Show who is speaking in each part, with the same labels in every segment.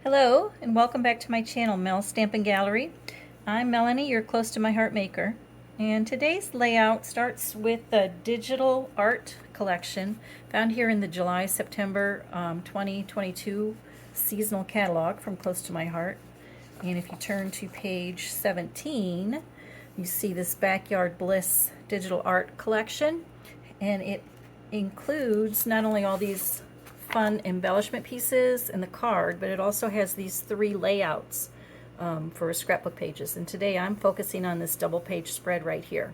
Speaker 1: Hello and welcome back to my channel, Mel's Stampin' Gallery. I'm Melanie, your close to my heart maker, and today's layout starts with the digital art collection found here in the July-September 2022 seasonal catalog from Close to My Heart. And if you turn to page 17, you see this Backyard Bliss digital art collection, and it includes not only all these fun embellishment pieces in the card, but it also has these three layouts for scrapbook pages. And today I'm focusing on this double page spread right here.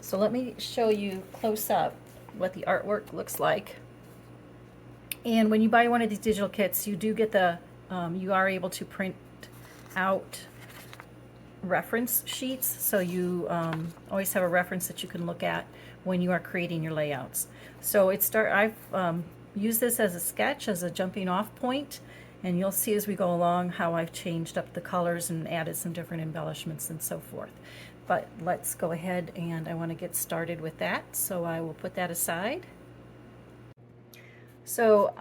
Speaker 1: So let me show you close up what the artwork looks like. And when you buy one of these digital kits, you do get the you are able to print out reference sheets, so you always have a reference that you can look at when you are creating your layouts. So I've used this as a sketch, as a jumping off point, and you'll see as we go along how I've changed up the colors and added some different embellishments and so forth. But let's go ahead, and I want to get started with that, so I will put that aside. So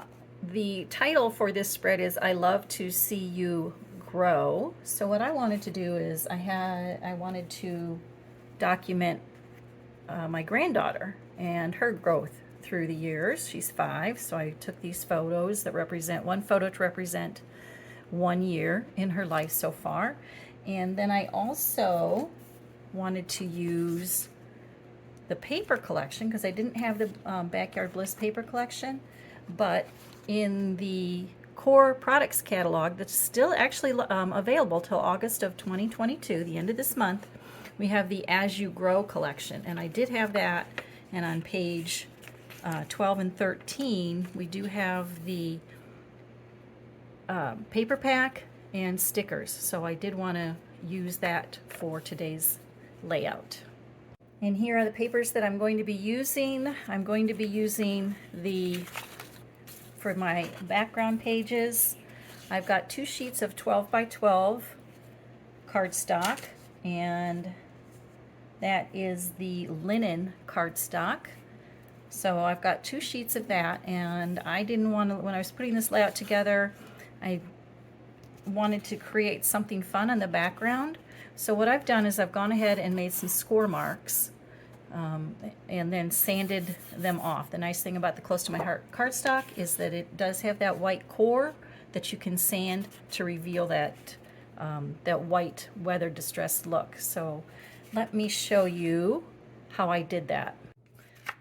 Speaker 1: the title for this spread is I Love to See You Grow. So what I wanted to do is I wanted to document my granddaughter and her growth through the years. She's 5, so I took these photos that represent one photo to represent 1 year in her life so far. And then I also wanted to use the paper collection because I didn't have the Backyard Bliss paper collection, but in the core products catalog that's still actually available till August of 2022, the end of this month, we have the As You Grow collection, and I did have that. And on page 12 and 13 we do have the paper pack and stickers, so I did want to use that for today's layout. And here are the papers that I'm going to be using. I'm going to be using for my background pages, I've got 2 sheets of 12 by 12 cardstock, and that is the linen cardstock. So I've got 2 sheets of that, and I didn't want to, when I was putting this layout together, I wanted to create something fun on the background. So what I've done is I've gone ahead and made some score marks and then sanded them off. The nice thing about the Close to My Heart cardstock is that it does have that white core that you can sand to reveal that that white weather distressed look. So let me show you how I did that.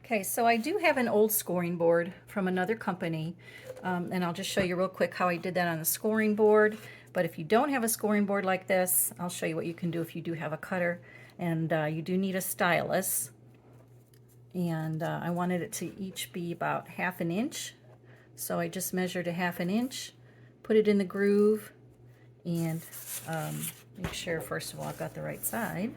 Speaker 1: Okay, so I do have an old scoring board from another company, and I'll just show you real quick how I did that on the scoring board. But if you don't have a scoring board like this, I'll show you what you can do if you do have a cutter. And you do need a stylus. And I wanted it to each be about 1/2 inch. So I just measured a 1/2 inch, put it in the groove, and make sure, first of all, I've got the right side.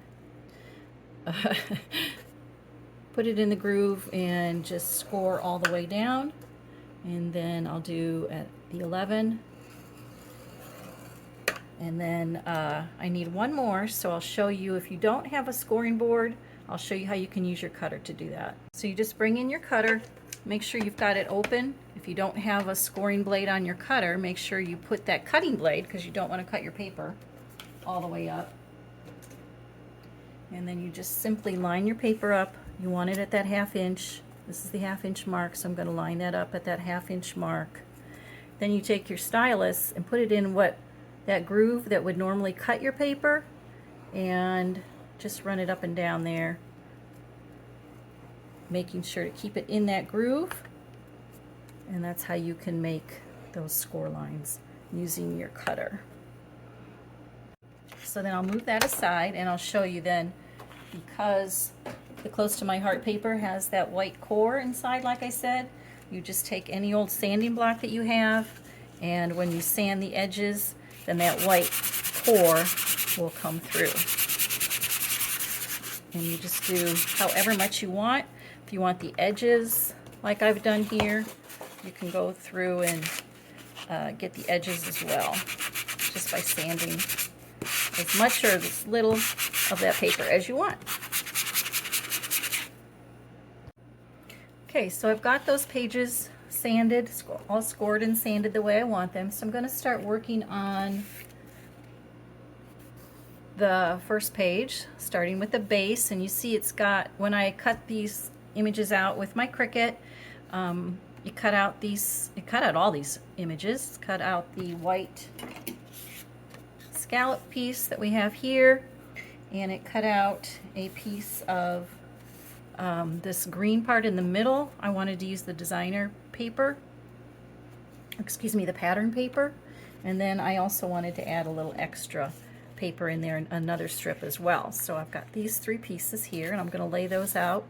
Speaker 1: Put it in the groove and just score all the way down. And then I'll do at the 11. And then I need one more, so I'll show you, if you don't have a scoring board, I'll show you how you can use your cutter to do that. So you just bring in your cutter, make sure you've got it open. If you don't have a scoring blade on your cutter, make sure you put that cutting blade, because you don't want to cut your paper all the way up. And then you just simply line your paper up. You want it at that 1/2 inch. This is the 1/2 inch mark, so I'm going to line that up at that 1/2 inch mark. Then you take your stylus and put it in that groove that would normally cut your paper, and just run it up and down there, making sure to keep it in that groove. And that's how you can make those score lines using your cutter. So then I'll move that aside, and I'll show you then, because the Close to My Heart paper has that white core inside, like I said, you just take any old sanding block that you have, and when you sand the edges, then that white core will come through. And you just do however much you want. If you want the edges, like I've done here, you can go through and get the edges as well, just by sanding as much or as little of that paper as you want. Okay, so I've got those pages sanded, all scored and sanded the way I want them. So I'm going to start working on the first page, starting with the base. And you see it's got, when I cut these images out with my Cricut, it cut out all these images. Cut out the white scallop piece that we have here, and it cut out a piece of this green part in the middle. I wanted to use the designer paper, excuse me, the pattern paper, and then I also wanted to add a little extra paper in there, and another strip as well. So I've got these three pieces here, and I'm going to lay those out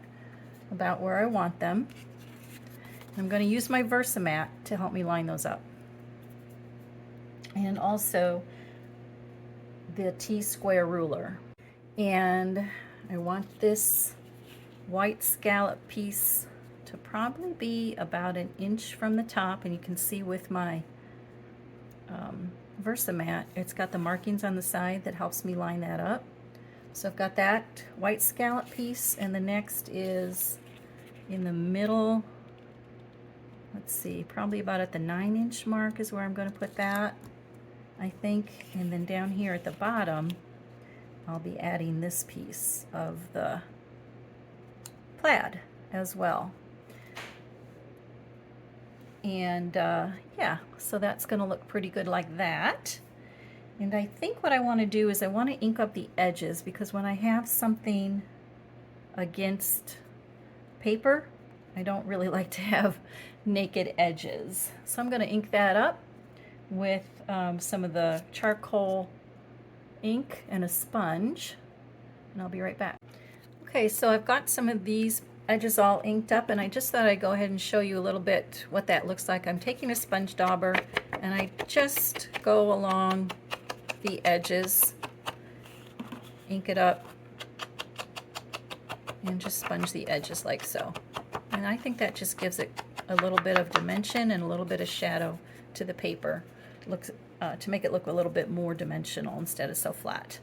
Speaker 1: about where I want them. I'm going to use my Versamat to help me line those up, and also the T-square ruler. And I want this white scallop piece to probably be about 1 inch from the top, and you can see with my Versamat, it's got the markings on the side that helps me line that up. So I've got that white scallop piece, and the next is in the middle. Let's see, probably about at the 9-inch mark is where I'm going to put that, I think. And then down here at the bottom, I'll be adding this piece of the plaid as well. And yeah, so that's going to look pretty good like that. And I think what I want to do is I want to ink up the edges, because when I have something against paper, I don't really like to have naked edges. So I'm going to ink that up with some of the charcoal ink and a sponge, and I'll be right back. Okay, so I've got some of these edges all inked up, and I just thought I'd go ahead and show you a little bit what that looks like. I'm taking a sponge dauber and I just go along the edges, ink it up, and just sponge the edges like so. And I think that just gives it a little bit of dimension and a little bit of shadow to the paper. Looks to make it look a little bit more dimensional instead of so flat.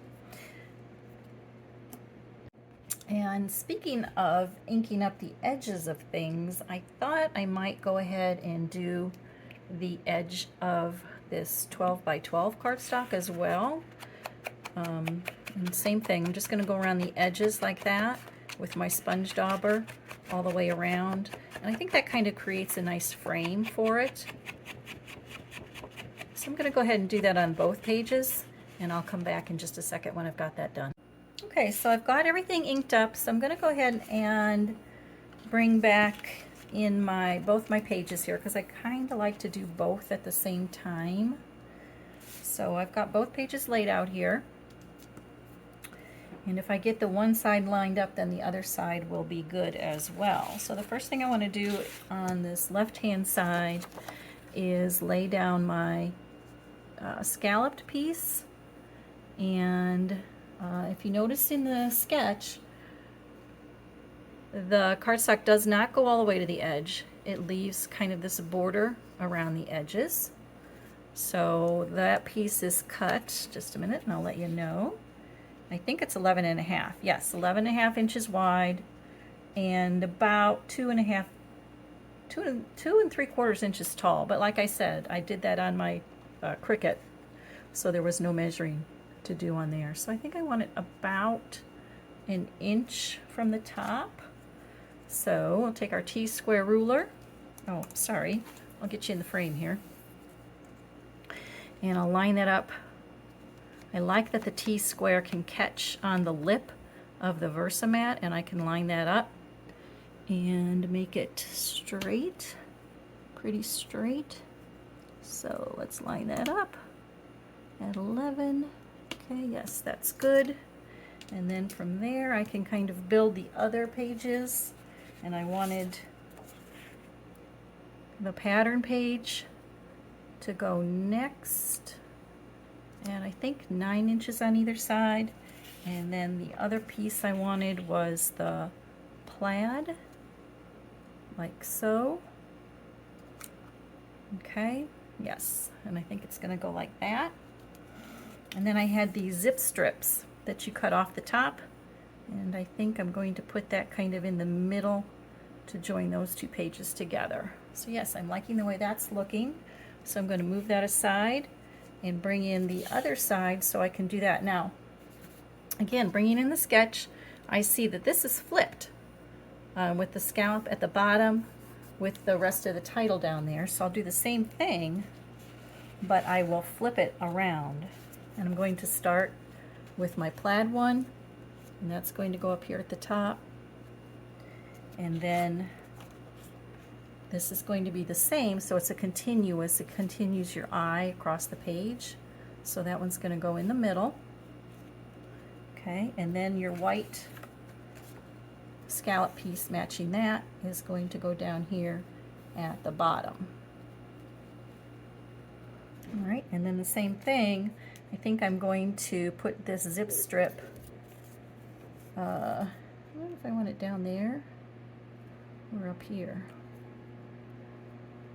Speaker 1: And speaking of inking up the edges of things, I thought I might go ahead and do the edge of this 12 by 12 cardstock as well. And same thing, I'm just going to go around the edges like that with my sponge dauber all the way around. And I think that kind of creates a nice frame for it. So I'm going to go ahead and do that on both pages, and I'll come back in just a second when I've got that done. Okay, so I've got everything inked up, so I'm going to go ahead and bring back in both my pages here, because I kind of like to do both at the same time. So I've got both pages laid out here, and if I get the one side lined up, then the other side will be good as well. So the first thing I want to do on this left-hand side is lay down my scalloped piece. And if you notice in the sketch, the cardstock does not go all the way to the edge. It leaves kind of this border around the edges. So that piece is cut, just a minute and I'll let you know. I think it's 11.5. Yes, 11.5 inches wide and about 2 and 3/4 inches tall. But like I said, I did that on my Cricut, so there was no measuring to do on there. So I think I want it about 1 inch from the top. So we'll take our T-square ruler. Oh, sorry, I'll get you in the frame here. And I'll line that up. I like that the T-square can catch on the lip of the Versamat, and I can line that up and make it straight, pretty straight. So let's line that up at 11. Okay, yes, that's good. And then from there I can kind of build the other pages, and I wanted the pattern page to go next, and I think 9 inches on either side. And then the other piece I wanted was the plaid, like so. Okay, yes, and I think it's going to go like that. And then I had these zip strips that you cut off the top, and I think I'm going to put that kind of in the middle to join those two pages together. So yes, I'm liking the way that's looking. So I'm going to move that aside and bring in the other side so I can do that. Now, again, bringing in the sketch, I see that this is flipped with the scallop at the bottom with the rest of the title down there. So I'll do the same thing, but I will flip it around. And I'm going to start with my plaid one, and that's going to go up here at the top. And then this is going to be the same, so it's a continuous, it continues your eye across the page. So that one's going to go in the middle. Okay, and then your white scallop piece matching that is going to go down here at the bottom. All right, and then the same thing, I think I'm going to put this zip strip, I wonder if I want it down there or up here.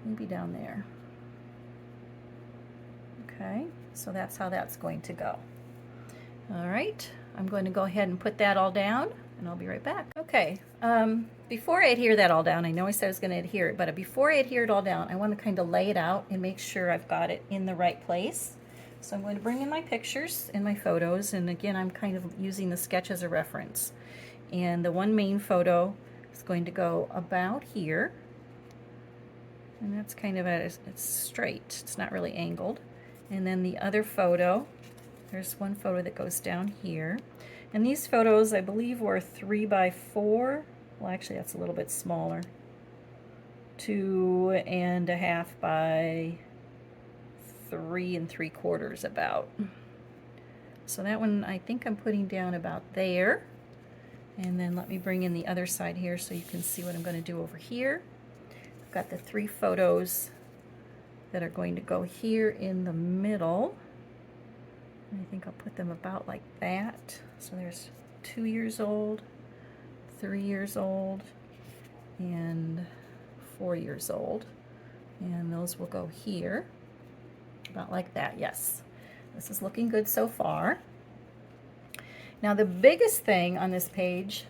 Speaker 1: Maybe down there. Okay, so that's how that's going to go. All right, I'm going to go ahead and put that all down, and I'll be right back. Okay, before I adhere that all down, I know I said I was going to adhere it, but before I adhere it all down, I want to kind of lay it out and make sure I've got it in the right place. So I'm going to bring in my pictures and my photos, and again, I'm kind of using the sketch as a reference. And the one main photo is going to go about here, and that's kind of it's straight, it's not really angled. And then the other photo, there's one photo that goes down here. And these photos, I believe, were 3x4. Well, actually, that's a little bit smaller. 2.5 by 3 3/4 about. So that one, I think I'm putting down about there. And then let me bring in the other side here so you can see what I'm going to do over here. I've got the 3 photos that are going to go here in the middle. And I think I'll put them about like that. So there's 2 years old, 3 years old, and 4 years old. And those will go here, about like that, yes. This is looking good so far. Now the biggest thing on this page,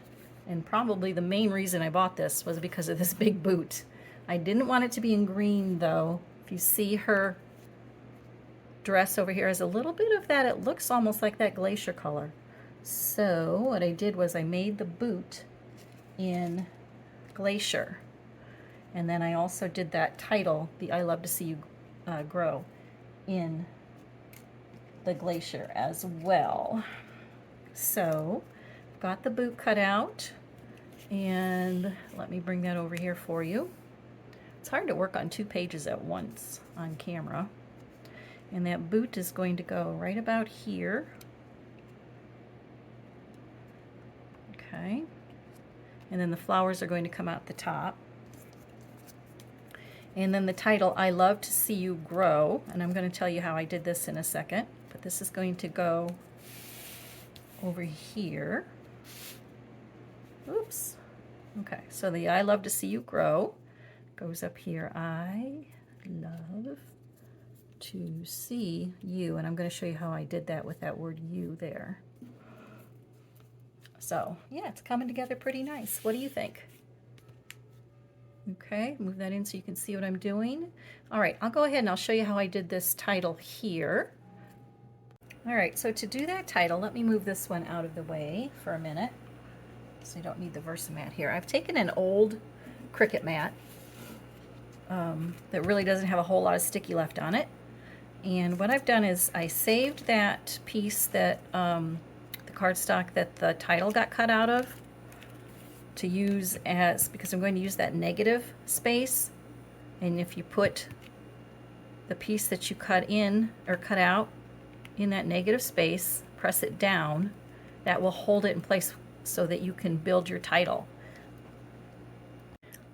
Speaker 1: and probably the main reason I bought this, was because of this big boot. I didn't want it to be in green though. If you see her dress over here has a little bit of that, it looks almost like that glacier color. So what I did was I made the boot in glacier, and then I also did that title, the I Love to See You Grow, in the glacier as well. So I've got the boot cut out, and let me bring that over here for you. It's hard to work on 2 pages at once on camera. And that boot is going to go right about here. Okay. And then the flowers are going to come out the top. And then the title, I Love to See You Grow. And I'm going to tell you how I did this in a second. But this is going to go over here. Oops. Okay, so the I Love to See You Grow goes up here. I love to see you, and I'm going to show you how I did that with that word you there. So yeah, it's coming together pretty nice. What do you think? Okay, move that in so you can see what I'm doing. All right, I'll go ahead and I'll show you how I did this title here. All right, so to do that title, let me move this one out of the way for a minute so you don't need the Versamat here. I've taken an old Cricut mat that really doesn't have a whole lot of sticky left on it. And what I've done is I saved that piece that the cardstock that the title got cut out of to use as, because I'm going to use that negative space. And if you put the piece that you cut in or cut out in that negative space, press it down, that will hold it in place so that you can build your title.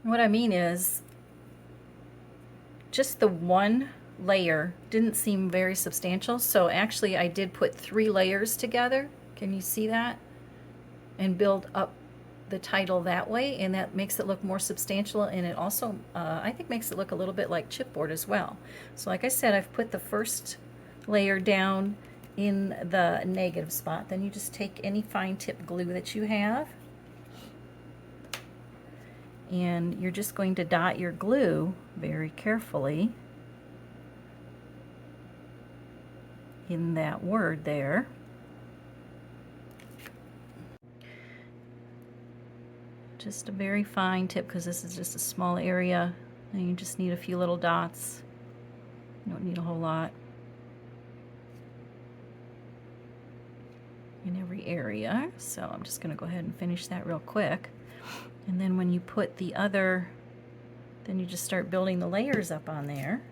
Speaker 1: And what I mean is, just the one layer didn't seem very substantial, so actually I did put 3 layers together. Can you see that? And build up the title that way, and that makes it look more substantial, and it also I think makes it look a little bit like chipboard as well. So like I said, I've put the first layer down in the negative spot. Then you just take any fine tip glue that you have, And you're just going to dot your glue very carefully in that word there. Just a very fine tip, because this is just a small area and you just need a few little dots. You don't need a whole lot in every area. So I'm just going to go ahead and finish that real quick. And then when you put the other, then you just start building the layers up on there.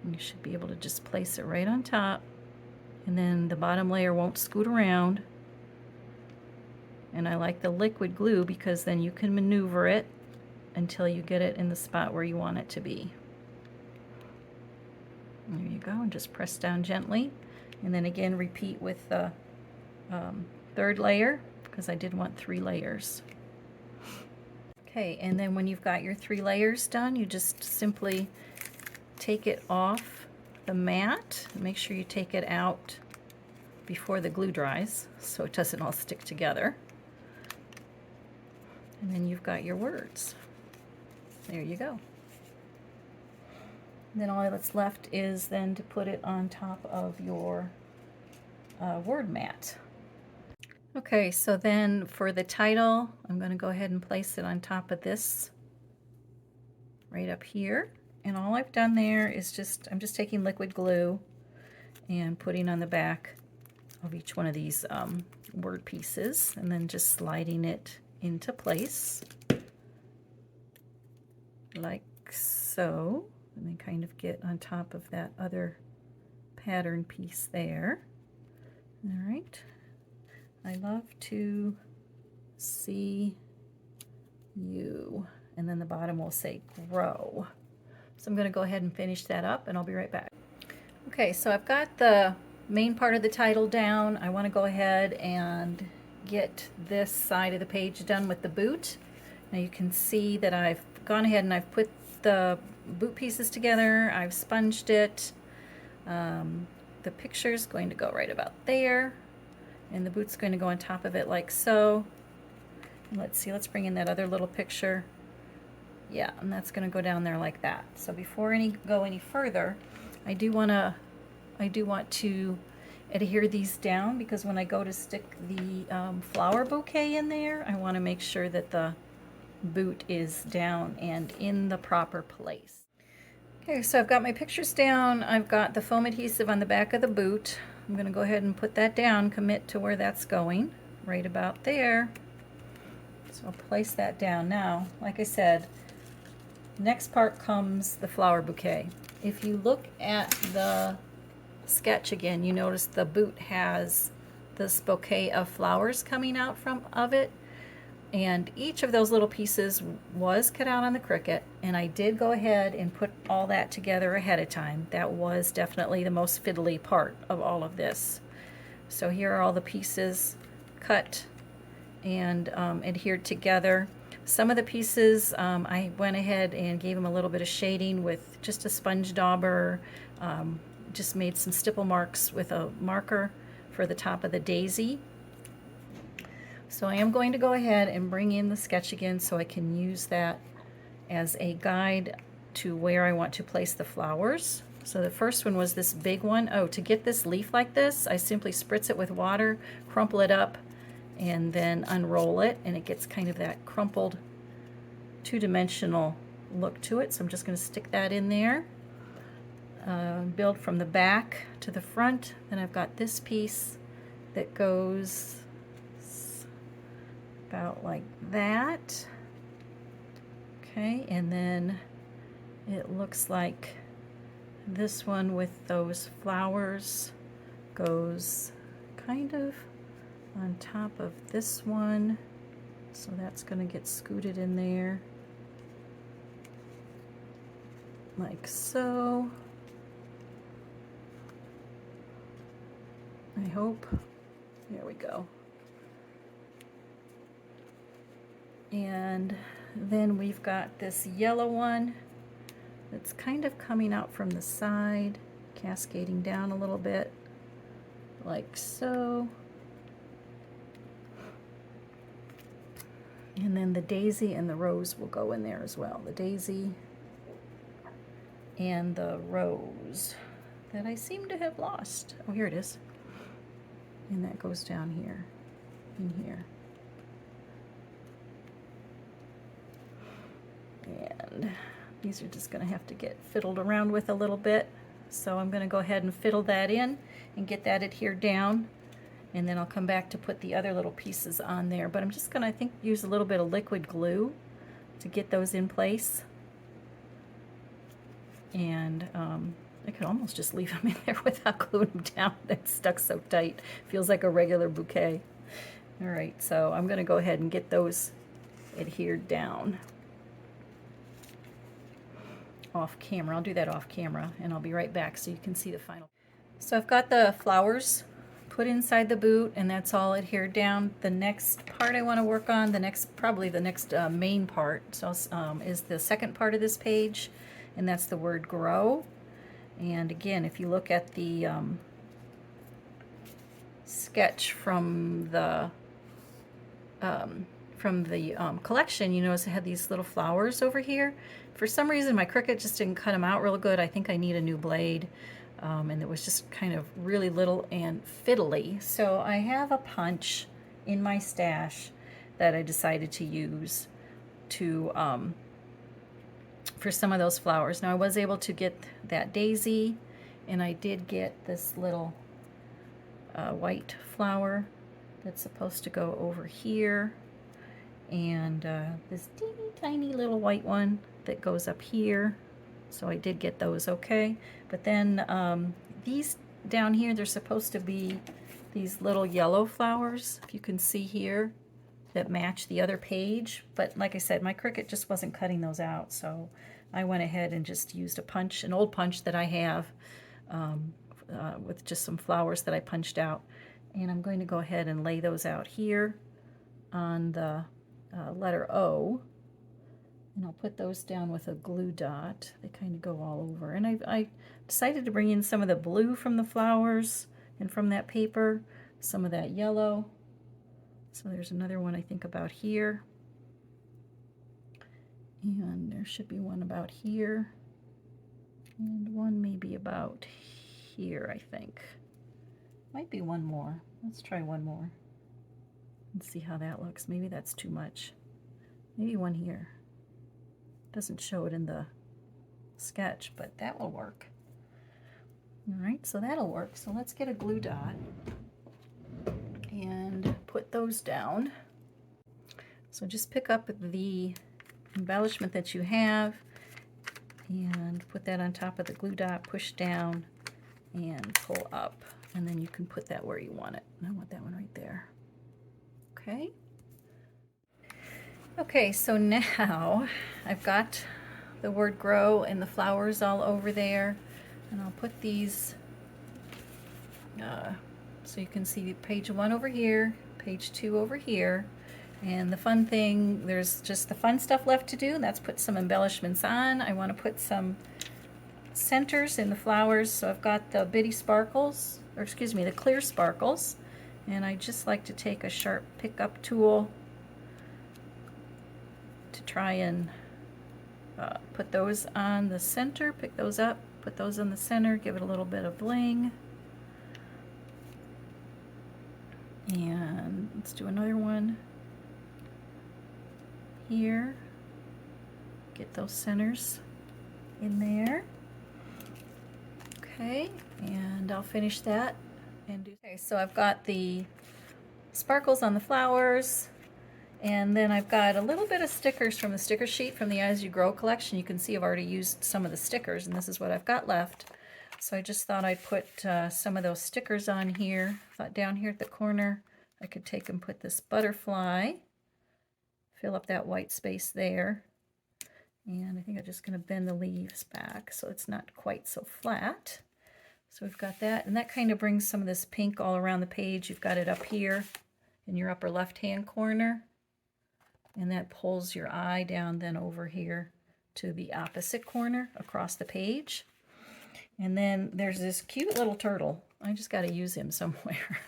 Speaker 1: And you should be able to just place it right on top. And then the bottom layer won't scoot around. And I like the liquid glue because then you can maneuver it until you get it in the spot where you want it to be. There you go, and just press down gently. And then again repeat with the third layer, because I did want 3 layers. Okay, and then when you've got your 3 layers done, you just simply take it off the mat. Make sure you take it out before the glue dries so it doesn't all stick together. And then you've got your words. There you go. And then all that's left is then to put it on top of your word mat. Okay, so then for the title, I'm going to go ahead and place it on top of this right up here. And all I've done there is I'm just taking liquid glue and putting on the back of each one of these word pieces, and then just sliding it into place like so, and then kind of get on top of that other pattern piece there. All right, I love to see you, and then the bottom will say grow. So I'm going to go ahead and finish that up, and I'll be right back. Okay, so I've got the main part of the title down. I want to go ahead and get this side of the page done with the boot. Now you can see that I've gone ahead and I've put the boot pieces together. I've sponged it. The picture's going to go right about there, and the boot's going to go on top of it like so. And let's see, let's bring in that other little picture. Yeah, and that's going to go down there like that. So before go any further, I do want to adhere these down, because when I go to stick the flower bouquet in there, I want to make sure that the boot is down and in the proper place. Okay, so I've got my pictures down. I've got the foam adhesive on the back of the boot. I'm going to go ahead and put that down, commit to where that's going, right about there. So I'll place that down. Now, like I said, next part comes the flower bouquet. If you look at the sketch again, you notice the boot has this bouquet of flowers coming out of it, and each of those little pieces was cut out on the Cricut, and I did go ahead and put all that together ahead of time. That was definitely the most fiddly part of all of this. So here are all the pieces cut and adhered together. Some of the pieces I went ahead and gave them a little bit of shading with just a sponge dauber, just made some stipple marks with a marker for the top of the daisy. So I am going to go ahead and bring in the sketch again so I can use that as a guide to where I want to place the flowers. So the first one was this big one. Oh, to get this leaf like this, I simply spritz it with water, crumple it up, and then unroll it, and it gets kind of that crumpled two-dimensional look to it. So I'm just going to stick that in there. Build from the back to the front. Then I've got this piece that goes about like that. Okay, and then it looks like this one with those flowers goes kind of on top of this one. So that's going to get scooted in there like so. I hope. There we go. And then we've got this yellow one that's kind of coming out from the side, cascading down a little bit, like so. And then the daisy and the rose will go in there as well. The daisy and the rose that I seem to have lost. Oh, here it is. And that goes down here, in here. And these are just going to have to get fiddled around with a little bit. So I'm going to go ahead and fiddle that in and get that adhered down. And then I'll come back to put the other little pieces on there. But I'm just going to, I think, use a little bit of liquid glue to get those in place. And I could almost just leave them in there without gluing them down. They're stuck so tight. Feels like a regular bouquet. All right, so I'm going to go ahead and get those adhered down off camera. I'll do that off camera, and I'll be right back so you can see the final. So I've got the flowers put inside the boot, and that's all adhered down. The next part I want to work on, probably the next main part, so is the second part of this page, and that's the word grow. And again, if you look at the sketch from the collection, you notice I had these little flowers over here. For some reason, my Cricut just didn't cut them out real good. I think I need a new blade, and it was just kind of really little and fiddly. So I have a punch in my stash that I decided to use to for some of those flowers. Now I was able to get that daisy, and I did get this little white flower that's supposed to go over here, and this teeny tiny little white one that goes up here. So I did get those okay. But then these down here, they're supposed to be these little yellow flowers, if you can see here, that match the other page. But like I said, my Cricut just wasn't cutting those out, so I went ahead and just used a punch, an old punch that I have with just some flowers that I punched out. And I'm going to go ahead and lay those out here on the letter O. And I'll put those down with a glue dot. They kind of go all over. And I decided to bring in some of the blue from the flowers and from that paper, some of that yellow. So there's another one I think about here. And there should be one about here. And one maybe about here, I think. Might be one more. Let's try one more and see how that looks. Maybe that's too much. Maybe one here. Doesn't show it in the sketch, but that will work. All right, so that'll work. So let's get a glue dot and put those down. So just pick up the embellishment that you have and put that on top of the glue dot, push down and pull up, and then you can put that where you want it. And I want that one right there. Okay. Okay, so now I've got the word grow and the flowers all over there, and I'll put these so you can see page 1 over here, page 2 over here. And the fun thing, there's just the fun stuff left to do, and that's put some embellishments on. I want to put some centers in the flowers, so I've got the bitty sparkles, or excuse me, the clear sparkles, and I just like to take a sharp pickup tool to try and put those on the center, pick those up, put those in the center, give it a little bit of bling. And let's do another one here. Get those centers in there. Okay, and I'll finish that and do. Okay, so I've got the sparkles on the flowers, and then I've got a little bit of stickers from the sticker sheet from the As You Grow collection. You can see I've already used some of the stickers, and this is what I've got left. So I just thought I'd put some of those stickers on here. Thought down here at the corner I could take and put this butterfly, fill up that white space there. And I think I'm just going to bend the leaves back so it's not quite so flat. So we've got that, and that kind of brings some of this pink all around the page. You've got it up here in your upper left-hand corner, and that pulls your eye down then over here to the opposite corner across the page. And then there's this cute little turtle. I just got to use him somewhere.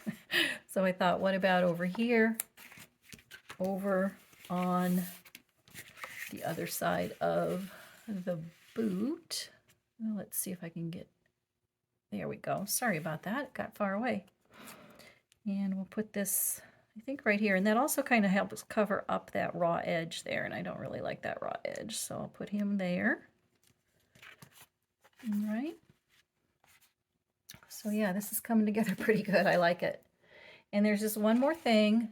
Speaker 1: So I thought, what about over here, over on the other side of the boot. Well, let's see if I can get, there we go. Sorry about that, it got far away. And we'll put this, I think, right here. And that also kind of helps cover up that raw edge there. And I don't really like that raw edge, so I'll put him there. All right. So yeah, this is coming together pretty good. I like it. And there's just one more thing.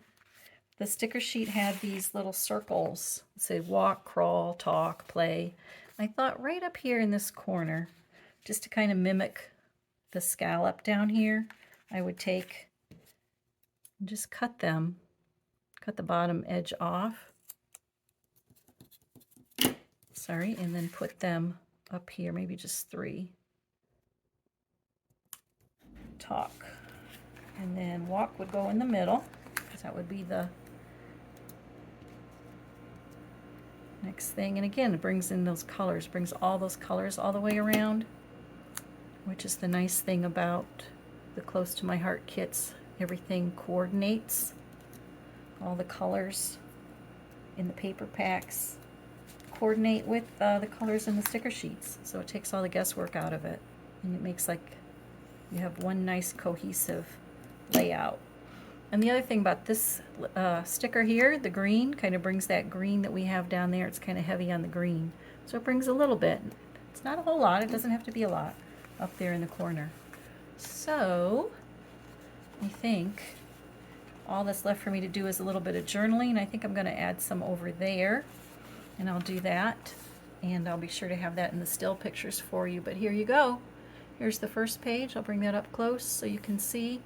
Speaker 1: The sticker sheet had these little circles. It said walk, crawl, talk, play. I thought right up here in this corner, just to kind of mimic the scallop down here, I would take and just cut them, cut the bottom edge off. Sorry, and then put them up here, maybe just 3. Talk. And then walk would go in the middle, because that would be the next thing. And again, it brings in those colors, brings all those colors all the way around, which is the nice thing about the Close to My Heart kits. Everything coordinates. All the colors in the paper packs coordinate with the colors in the sticker sheets. So it takes all the guesswork out of it. And it makes like you have one nice cohesive layout. And the other thing about this sticker here, the green, kind of brings that green that we have down there. It's kind of heavy on the green. So it brings a little bit. It's not a whole lot. It doesn't have to be a lot up there in the corner. So I think all that's left for me to do is a little bit of journaling. I think I'm going to add some over there. And I'll do that. And I'll be sure to have that in the still pictures for you. But here you go. Here's the first page. I'll bring that up close so you can see.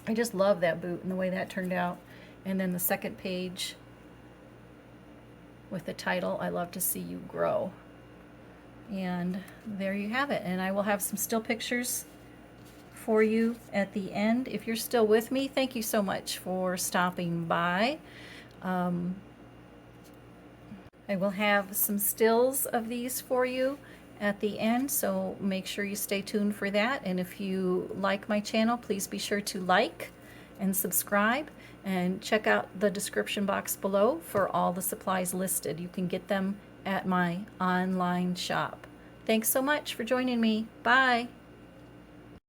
Speaker 1: I just love that boot and the way that turned out. And then the second page with the title, I Love to See You Grow. And there you have it. And I will have some still pictures for you at the end. If you're still with me, thank you so much for stopping by. I will have some stills of these for you at the end, so make sure you stay tuned for that. And if you like my channel, please be sure to like and subscribe, and check out the description box below for all the supplies listed. You can get them at my online shop. Thanks so much for joining me. Bye.